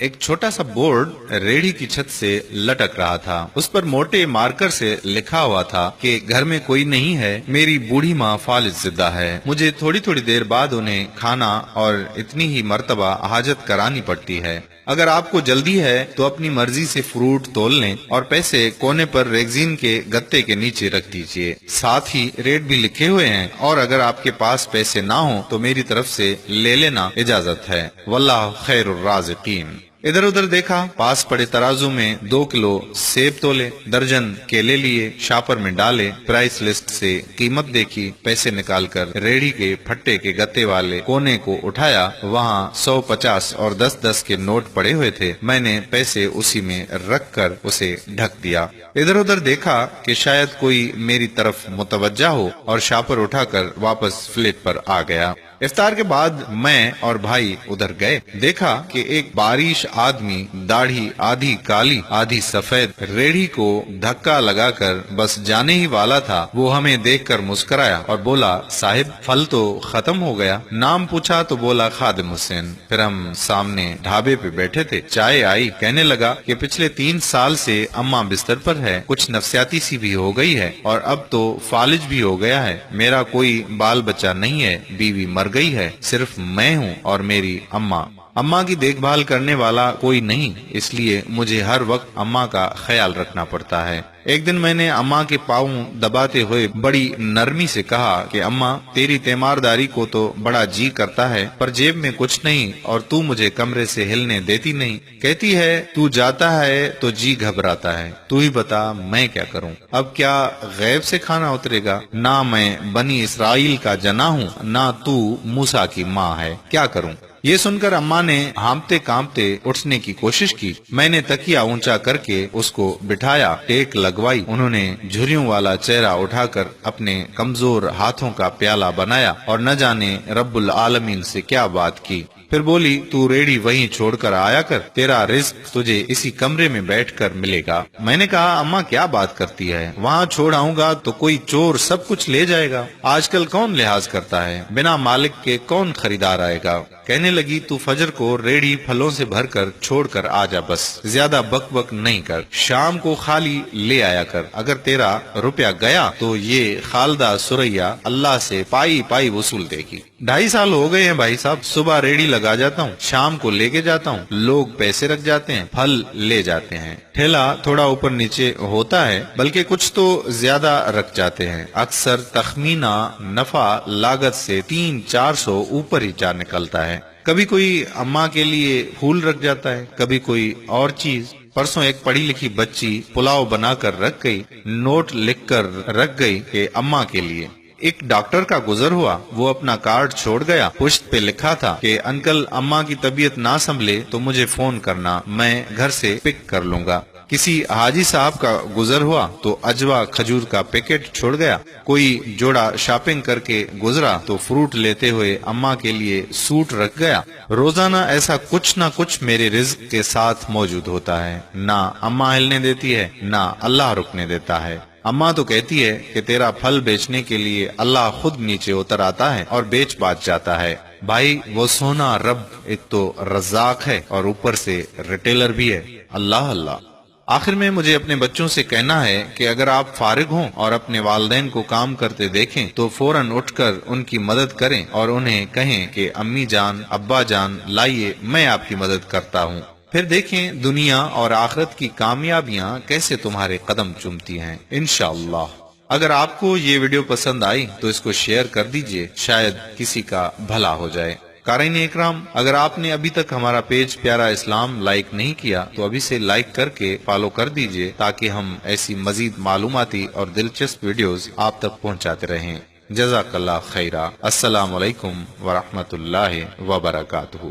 ایک چھوٹا سا بورڈ ریڑھی کی چھت سے لٹک رہا تھا۔ اس پر موٹے مارکر سے لکھا ہوا تھا کہ گھر میں کوئی نہیں ہے، میری بوڑھی ماں فالج زدہ ہے، مجھے تھوڑی تھوڑی دیر بعد انہیں کھانا اور اتنی ہی مرتبہ حاجت کرانی پڑتی ہے۔ اگر آپ کو جلدی ہے تو اپنی مرضی سے فروٹ تول لیں اور پیسے کونے پر ریگزین کے گتے کے نیچے رکھ دیجئے، ساتھ ہی ریٹ بھی لکھے ہوئے ہیں، اور اگر آپ کے پاس پیسے نہ ہوں تو میری طرف سے لے لینا اجازت ہے، واللہ خیر الرازقین۔ ادھر ادھر دیکھا، پاس پڑے ترازو میں 2 کلو سیب تولے، درجن کیلے لیے، شاپر میں ڈالے، پرائس لسٹ سے قیمت دیکھی، پیسے نکال کر ریڑھی کے پھٹے کے گتے والے کونے کو اٹھایا، وہاں 100، 50 اور 10 کے نوٹ پڑے ہوئے تھے۔ میں نے پیسے اسی میں رکھ کر اسے ڈھک دیا۔ ادھر ادھر دیکھا کہ شاید کوئی میری طرف متوجہ ہو، اور شاپر اٹھا کر واپس فلیٹ پر آ گیا۔ افطار کے بعد میں اور بھائی ادھر گئے، دیکھا کہ ایک بارش آدمی، داڑھی آدھی کالی آدھی سفید، ریڑھی کو دھکا لگا کر بس جانے ہی والا تھا۔ وہ ہمیں دیکھ کر مسکرایا اور بولا، صاحب پھل تو ختم ہو گیا؟ نام پوچھا تو بولا خادم حسین۔ پھر ہم سامنے ڈھابے پہ بیٹھے تھے، چائے آئی، کہنے لگا کہ پچھلے 3 سال سے اماں بستر پر ہے، کچھ نفسیاتی سی بھی ہو گئی ہے، اور اب تو فالج بھی ہو گیا ہے، میرا کوئی بال بچہ نہیں ہے، بیوی مر گئی ہے، صرف میں ہوں اور میری اماں کی دیکھ بھال کرنے والا کوئی نہیں، اس لیے مجھے ہر وقت اماں کا خیال رکھنا پڑتا ہے۔ ایک دن میں نے اماں کے پاؤں دباتے ہوئے بڑی نرمی سے کہا کہ اماں، تیری تیمارداری کو تو بڑا جی کرتا ہے، پر جیب میں کچھ نہیں اور تو مجھے کمرے سے ہلنے دیتی نہیں، کہتی ہے تو جاتا ہے تو جی گھبراتا ہے، تو ہی بتا میں کیا کروں؟ اب کیا غیب سے کھانا اترے گا؟ نہ میں بنی اسرائیل کا جنا ہوں، نہ تو موسیٰ کی ماں ہے، کیا کروں؟ یہ سن کر اماں نے ہانپتے کانپتے اٹھنے کی کوشش کی۔ میں نے تکیہ اونچا کر کے اس کو بٹھایا، ٹیک لگوائی، انہوں نے جھریوں والا چہرہ اٹھا کر اپنے کمزور ہاتھوں کا پیالہ بنایا اور نہ جانے رب العالمین سے کیا بات کی۔ پھر بولی، تو ریڑھی وہیں چھوڑ کر آیا کر، تیرا رزق تجھے اسی کمرے میں بیٹھ کر ملے گا۔ میں نے کہا، اماں کیا بات کرتی ہے، وہاں چھوڑ آؤں گا تو کوئی چور سب کچھ لے جائے گا، آج کل کون لحاظ کرتا ہے، بنا مالک کے کون خریدار آئے گا؟ کہنے لگی، تو فجر کو ریڑھی پھلوں سے بھر کر چھوڑ کر آ جا، بس زیادہ بک بک نہیں کر، شام کو خالی لے آیا کر، اگر تیرا روپیہ گیا تو یہ خالدہ سریا اللہ سے پائی پائی وصول دے گی۔ 2.5 سال ہو گئے ہیں بھائی صاحب، صبح ریڑھی لگا جاتا ہوں، شام کو لے کے جاتا ہوں، لوگ پیسے رکھ جاتے ہیں، پھل لے جاتے ہیں، ٹھیلا تھوڑا اوپر نیچے ہوتا ہے، بلکہ کچھ تو زیادہ رکھ جاتے ہیں، اکثر تخمینہ نفع لاگت سے 300-400 اوپر ہی جا نکلتا ہے۔ کبھی کوئی اماں کے لیے پھول رکھ جاتا ہے، کبھی کوئی اور چیز۔ پرسوں ایک پڑھی لکھی بچی پلاؤ بنا کر رکھ گئی، نوٹ لکھ کر رکھ گئی کہ اماں کے لیے۔ ایک ڈاکٹر کا گزر ہوا، وہ اپنا کارڈ چھوڑ گیا، پشت پہ لکھا تھا کہ انکل اماں کی طبیعت نہ سنبھلے تو مجھے فون کرنا، میں گھر سے پک کر لوں گا۔ کسی حاجی صاحب کا گزر ہوا تو اجوا کھجور کا پیکٹ چھوڑ گیا، کوئی جوڑا شاپنگ کر کے گزرا تو فروٹ لیتے ہوئے اماں کے لیے سوٹ رکھ گیا۔ روزانہ ایسا کچھ نہ کچھ میرے رزق کے ساتھ موجود ہوتا ہے، نہ اماں ہلنے دیتی ہے، نہ اللہ رکنے دیتا ہے۔ اماں تو کہتی ہے کہ تیرا پھل بیچنے کے لیے اللہ خود نیچے اتر آتا ہے اور بیچ باچ جاتا ہے۔ بھائی، وہ سونا رب ایک تو رزاق ہے اور اوپر سے ریٹیلر بھی ہے، اللہ اللہ۔ آخر میں مجھے اپنے بچوں سے کہنا ہے کہ اگر آپ فارغ ہوں اور اپنے والدین کو کام کرتے دیکھیں تو فوراً اٹھ کر ان کی مدد کریں اور انہیں کہیں کہ امی جان، ابا جان لائیے، میں آپ کی مدد کرتا ہوں۔ پھر دیکھیں دنیا اور آخرت کی کامیابیاں کیسے تمہارے قدم چومتی ہیں، انشاءاللہ۔ اگر آپ کو یہ ویڈیو پسند آئی تو اس کو شیئر کر دیجئے، شاید کسی کا بھلا ہو جائے۔ قارئین اکرام، اگر آپ نے ابھی تک ہمارا پیج پیارا اسلام لائک نہیں کیا تو ابھی سے لائک کر کے فالو کر دیجئے، تاکہ ہم ایسی مزید معلوماتی اور دلچسپ ویڈیوز آپ تک پہنچاتے رہیں۔ جزاک اللہ خیرہ۔ السلام علیکم ورحمۃ اللہ وبرکاتہ۔